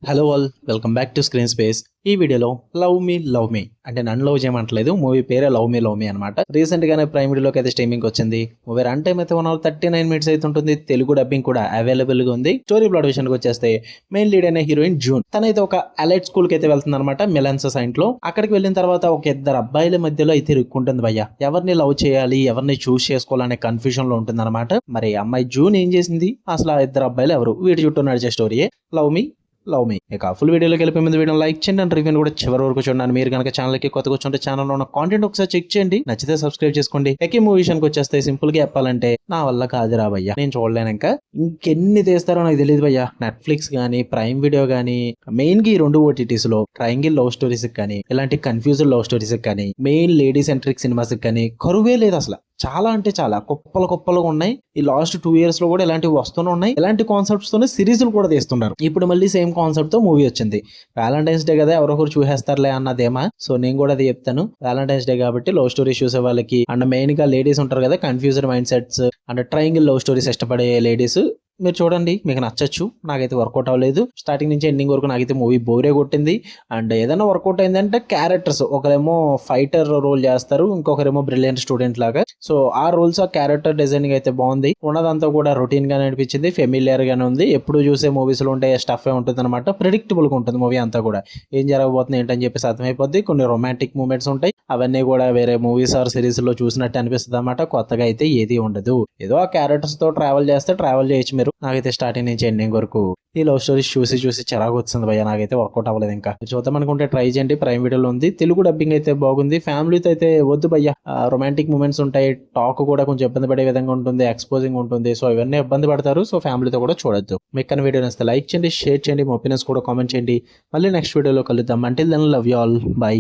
Hello all, welcome back to screen space. ఈ వీడియోలో love మీ అంటే నన్ను లవ్ చేయమంటలేదు, మూవీ పేరే లవ్ మీ అనమాట. రీసెంట్ గానే ప్రైమ్ వీడియోలోకి అయితే స్ట్రీమింగ్ వచ్చింది. మూవీ రన్ టైం అయితే 1 hour 39 minutes అయితే ఉంటుంది. తెలుగు డబ్బింగ్ కూడా అవైలబుల్ గా ఉంది. స్టోరీ ప్లాట్ విషయానికి వచ్చేస్తే మెయిన్ లీడ్ అయిన హీరోయిన్ జూన్, తనైతే ఒక అలైట్ స్కూల్ కి అయితే వెళ్తుంది అనమాట, మిలన్స్ సైంట్ లో. అక్కడికి వెళ్ళిన తర్వాత ఒక ఇద్దరు అబ్బాయిల మధ్యలో అయితే ఇరుక్కుంటుంది భయ్య. ఎవరిని లవ్ చేయాలి, ఎవరిని చూస్ చేసుకోవాలనే కన్ఫ్యూజన్ లో ఉంటుంది అనమాట. మరి అమ్మాయి జూన్ ఏం చేసింది, అసలు ఆ ఇద్దరు అబ్బాయిలు ఎవరు, వీటి చుట్టూ నడిచే స్టోరీయే లవ్ మీ. ఇక ఫుల్ వీడియోలోకి వెళ్ళిపోయి ముందు వీడియో లైక్ చేయండి అండ్ రివ్యూని కూడా చివరి వరకు చూడండి. మీరు కనుక ఛానల్కి కొత్తగా వచ్చి ఛానల్లో ఉన్న కాంటెంట్ ఒకసారి చెక్ చేయండి, నచ్చితే సబ్స్క్రైబ్ చేసుకోండి. ఎక్కి మూవీ విషయానికి వచ్చేస్తే సింపుల్ గా చెప్పాలంటే నా వల్ల కాదురా భయ్య, నేను చూడలేను. ఇంకా ఇంకెన్ని తీస్తారో నాకు తెలియదు భయ్య. నెట్ఫ్లిక్స్ గానీ, ప్రైమ్ వీడియో గానీ, మెయిన్ గా ఈ రెండు ఓటీటీస్ లో ట్రయాంగిల్ లవ్ స్టోరీస్ కానీ, ఇలాంటి కన్ఫ్యూజన్ లవ్ స్టోరీస్ కానీ, మెయిన్ లేడీ సెంట్రిక్ సినిమాస్ కానీ కరువే లేదు అసలు. చాలా అంటే చాలా కుప్పలుగా ఉన్నాయి. ఈ లాస్ట్ 2 years లో కూడా ఇలాంటివి వస్తూనే ఉన్నాయి. ఇలాంటి కాన్సెప్ట్స్ తోనే సిరీస్లు కూడా తీస్తున్నారు. ఇప్పుడు మళ్ళీ సేమ్ కాన్సెప్ట్ తో మూవీ వచ్చింది. వ్యాలంటైన్స్ డే కదా, ఎవరొకరు చూసేస్తారులే అన్నదేమా. సో నేను కూడా అది చెప్తాను. వ్యాలంటైన్స్ డే కాబట్టి లవ్ స్టోరీస్ చూసే వాళ్ళకి అండ్ మెయిన్ గా లేడీస్ ఉంటారు కదా, confusion mind sets and triangle love stories ఇష్టపడే లేడీస్ మీరు చూడండి, మీకు నచ్చచ్చు. నాకైతే వర్కౌట్ అవ్వలేదు. స్టార్టింగ్ నుంచి ఎండింగ్ వరకు నాకైతే మూవీ బోరే కొట్టింది. అండ్ ఏదైనా వర్కౌట్ అయిందంటే క్యారెక్టర్స్, ఒకరేమో ఫైటర్ రోల్ చేస్తారు, ఇంకొకరేమో బ్రిలియంట్ స్టూడెంట్ లాగా. సో ఆ రోల్స్, ఆ క్యారెక్టర్ డిజైనింగ్ అయితే బాగుంది. ఉన్నదంతా కూడా రొటీన్ గానే అనిపించింది, ఫెమిలియర్ గానే ఉంది. ఎప్పుడు చూసే మూవీస్ లో ఉండే స్టఫ్ ఉంటుంది అనమాట. ప్రిడిక్టబుల్ గా ఉంటుంది మూవీ అంతా కూడా. ఏం జరగబోతుంది ఏంటని చెప్పేసి అర్థమైపోద్ది. కొన్ని రొమాంటిక్ మూమెంట్స్ ఉంటాయి, అవన్నీ కూడా వేరే మూవీస్ ఆర్ సిరీస్ లో చూసినట్టు అనిపిస్తుంది అనమాట. కొత్తగా అయితే ఏది ఉండదు. ఏదో ఆ క్యారెక్టర్స్ తో ట్రావెల్ చేయొచ్చు మీరు. నాకైతే స్టార్టింగ్ నుంచి ఎండింగ్ వరకు ఈ లవ్ స్టోరీస్ చూసి చిరాకు వచ్చింది భయ్య. నాకైతే వర్కౌట్ అవ్వలేదు. ఇంకా చూద్దాం అనుకుంటే ట్రై చేయండి, ప్రైమ్ వీడియోలో ఉంది. తెలుగు డబ్బింగ్ అయితే బాగుంది. ఫ్యామిలీతో అయితే వద్దు భయ్య. రొమాంటిక్ మూమెంట్స్ ఉంటాయి, టాక్ కూడా కొంచెం ఇబ్బంది పడే విధంగా ఉంటుంది, ఎక్స్పోజింగ్ ఉంటుంది. సో ఇవన్నీ ఇబ్బంది పడతారు. సో ఫ్యామిలీతో కూడా చూడొద్దు. మీకు వీడియో నచ్చితే లైక్ చేయండి, షేర్ చేయండి, మీ ఒపీనియన్స్ కూడా కామెంట్ చేయండి. మళ్ళీ నెక్స్ట్ వీడియోలో కలుద్దాం. Until then love you all, by.